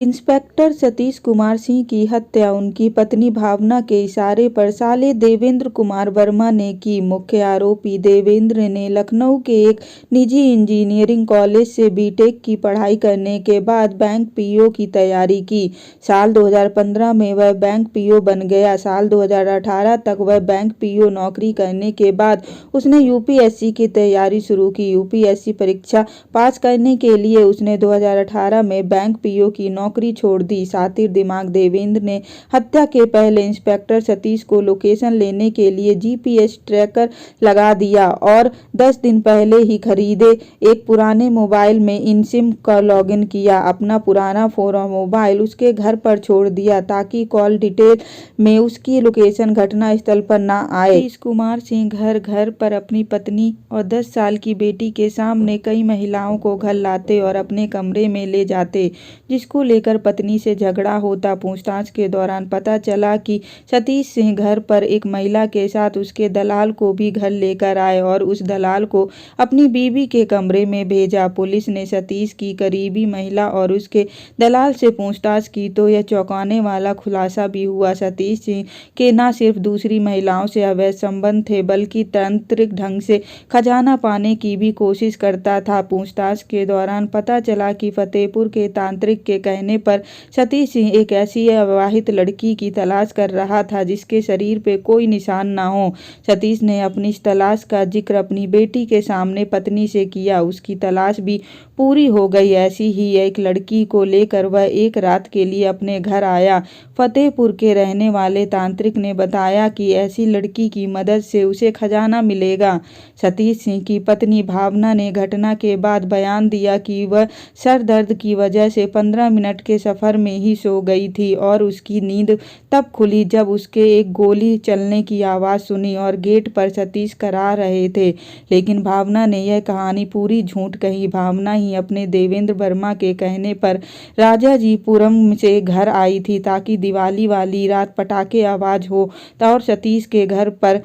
Inspector Satish Kumar Singh की हत्या उनकी पत्नी भावना के इशारे पर साले देवेंद्र कुमार वर्मा ने की। मुख्य आरोपी देवेंद्र ने लखनऊ के एक निजी इंजीनियरिंग कॉलेज से बीटेक की पढ़ाई करने के बाद बैंक पीओ की तैयारी की। साल 2015 में वह बैंक पीओ बन गया। साल 2018 तक वह बैंक पीओ नौकरी करने के बाद उसने यूपीएससी की तैयारी शुरू की। यूपीएससी परीक्षा पास करने के लिए उसने 2018 में बैंक पीओ की नौकरी छोड़ दी। शातिर दिमाग देवेंद्र ने हत्या के पहले इंस्पेक्टर सतीश को लोकेशन लेने के लिए जीपीएस ट्रैकर लगा दिया और 10 दिन पहले ही खरीदे एक पुराने मोबाइल में इन सिम का लॉगिन किया। अपना पुराना मोबाइल उसके घर पर छोड़ दिया ताकि कॉल डिटेल में उसकी लोकेशन घटना स्थल पर न आए। सतीश कुमार सिंह घर घर पर अपनी पत्नी और 10 साल की बेटी के सामने कई महिलाओं को घर लाते और अपने कमरे में ले जाते, जिसको लेकर पत्नी से झगड़ा होता। पूछताछ के दौरान पता चला कि सतीश सिंह घर पर एक महिला के साथ उसके दलाल को भी घर लेकर आए और उस दलाल को अपनी बीवी के कमरे में भेजा। पुलिस ने सतीश की करीबी महिला और उसके दलाल से पूछताछ की तो यह चौंकाने वाला खुलासा भी हुआ। सतीश सिंह के न सिर्फ दूसरी महिलाओं से अवैध संबंध थे बल्कि तांत्रिक ढंग से खजाना पाने की भी कोशिश करता था। पूछताछ के दौरान पता चला कि फतेहपुर के तांत्रिक के कहने पर सतीश सिंह एक ऐसी अविवाहित लड़की की तलाश कर रहा था जिसके शरीर पे कोई निशान न हो। सतीश ने अपनी इस तलाश का जिक्र अपनी बेटी के सामने पत्नी से किया। उसकी तलाश भी पूरी हो गई। ऐसी ही एक लड़की को लेकर वह एक रात के लिए अपने घर आया। फतेहपुर के रहने वाले तांत्रिक ने बताया कि ऐसी लड़की की मदद से उसे खजाना मिलेगा। सतीश सिंह की पत्नी भावना ने घटना के बाद बयान दिया कि वह सर दर्द की वजह से 15 मिनट के सफर में ही सो गई थी और उसकी नींद तब खुली जब उसके एक गोली चलने की आवाज़ सुनी और गेट पर सतीश करा रहे थे। लेकिन भावना ने यह कहानी पूरी झूठ कही। भावना ही अपने देवेंद्र वर्मा के कहने पर राजाजीपुरम से घर आई थी ताकि दिवाली वाली रात पटाखे आवाज़ हो और सतीश के घर पर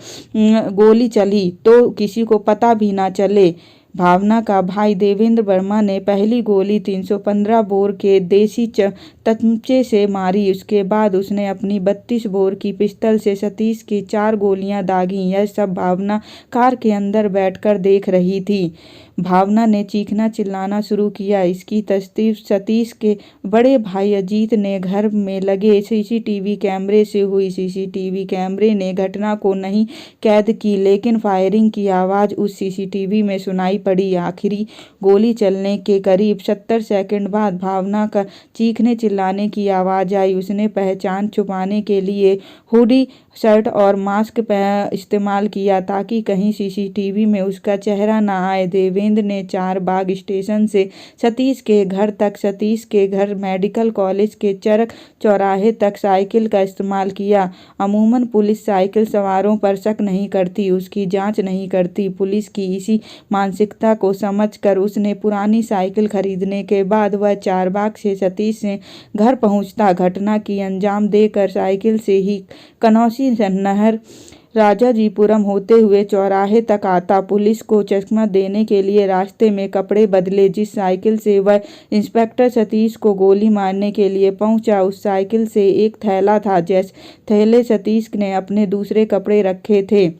गोली चली तो किसी को पता भी ना चले। भावना का भाई देवेंद्र वर्मा ने पहली गोली 315 बोर के देसी तमचे से मारी। उसके बाद उसने अपनी 32 बोर की पिस्टल से सतीश की 4 गोलियां दागी। यह सब भावना कार के अंदर बैठकर देख रही थी। भावना ने चीखना चिल्लाना शुरू किया। इसकी तस्दीक सतीश के बड़े भाई अजीत ने घर में लगे सीसीटीवी कैमरे से हुई। सीसीटीवी कैमरे ने घटना को नहीं कैद की लेकिन फायरिंग की आवाज़ उस सीसीटीवी में सुनाई पड़ी। आखिरी गोली चलने के करीब 70 सेकंड बाद भावना का चीखने चिल्लाने की आवाज़ आई। उसने पहचान छुपाने के लिए हुडी, शर्ट और मास्क इस्तेमाल किया ताकि कहीं सीसीटीवी में उसका चेहरा ना आए। देवेंद्र ने 4 बाग स्टेशन से सतीश के घर तक, सतीश के घर मेडिकल कॉलेज के चरक चौराहे तक साइकिल का इस्तेमाल किया। अमूमन पुलिस साइकिल सवारों पर शक नहीं करती, उसकी जांच नहीं करती। पुलिस की इसी मानसिकता को समझकर उसने पुरानी साइकिल खरीदने के बाद वह 4 बाग से सतीश से घर पहुंचता। घटना की अंजाम देकर साइकिल से ही कनौसी नहर राजाजीपुरम होते हुए चौराहे तक आता। पुलिस को चकमा देने के लिए रास्ते में कपड़े बदले। जिस साइकिल से वह इंस्पेक्टर सतीश को गोली मारने के लिए पहुंचा उस साइकिल से एक थैला था। जिस थैले सतीश ने अपने दूसरे कपड़े रखे थे,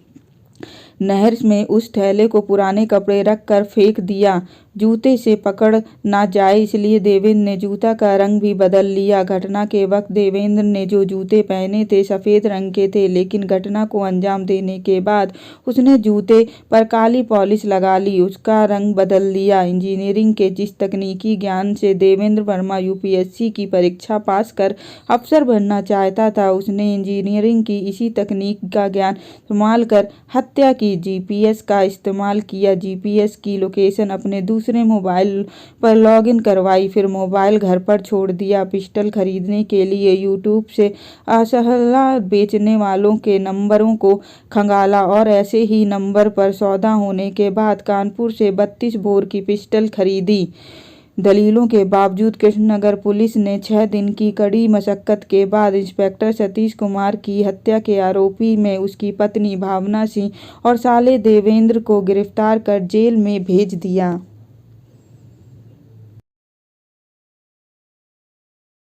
नहर में उस थैले को पुराने कपड़े रख कर फेंक दिया। जूते से पकड़ ना जाए इसलिए देवेंद्र ने जूता का रंग भी बदल लिया। घटना के वक्त देवेंद्र ने जो जूते पहने थे सफ़ेद रंग के थे, लेकिन घटना को अंजाम देने के बाद उसने जूते पर काली पॉलिश लगा ली, उसका रंग बदल लिया। इंजीनियरिंग के जिस तकनीकी ज्ञान से देवेंद्र वर्मा यूपीएससी की परीक्षा पास कर अफसर बनना चाहता था, उसने इंजीनियरिंग की इसी तकनीक का ज्ञान इस्तेमाल कर हत्या की। जीपीएस का इस्तेमाल किया। जीपीएस की लोकेशन अपने दूसरे मोबाइल पर लॉगिन करवाई, फिर मोबाइल घर पर छोड़ दिया। पिस्टल खरीदने के लिए यूट्यूब से असलहा बेचने वालों के नंबरों को खंगाला और ऐसे ही नंबर पर सौदा होने के बाद कानपुर से 32 बोर की पिस्टल खरीदी। दलीलों के बावजूद कृष्णनगर पुलिस ने 6 दिन की कड़ी मशक्कत के बाद इंस्पेक्टर सतीश कुमार की हत्या के आरोपी में उसकी पत्नी भावना सिंह और साले देवेंद्र को गिरफ्तार कर जेल में भेज दिया।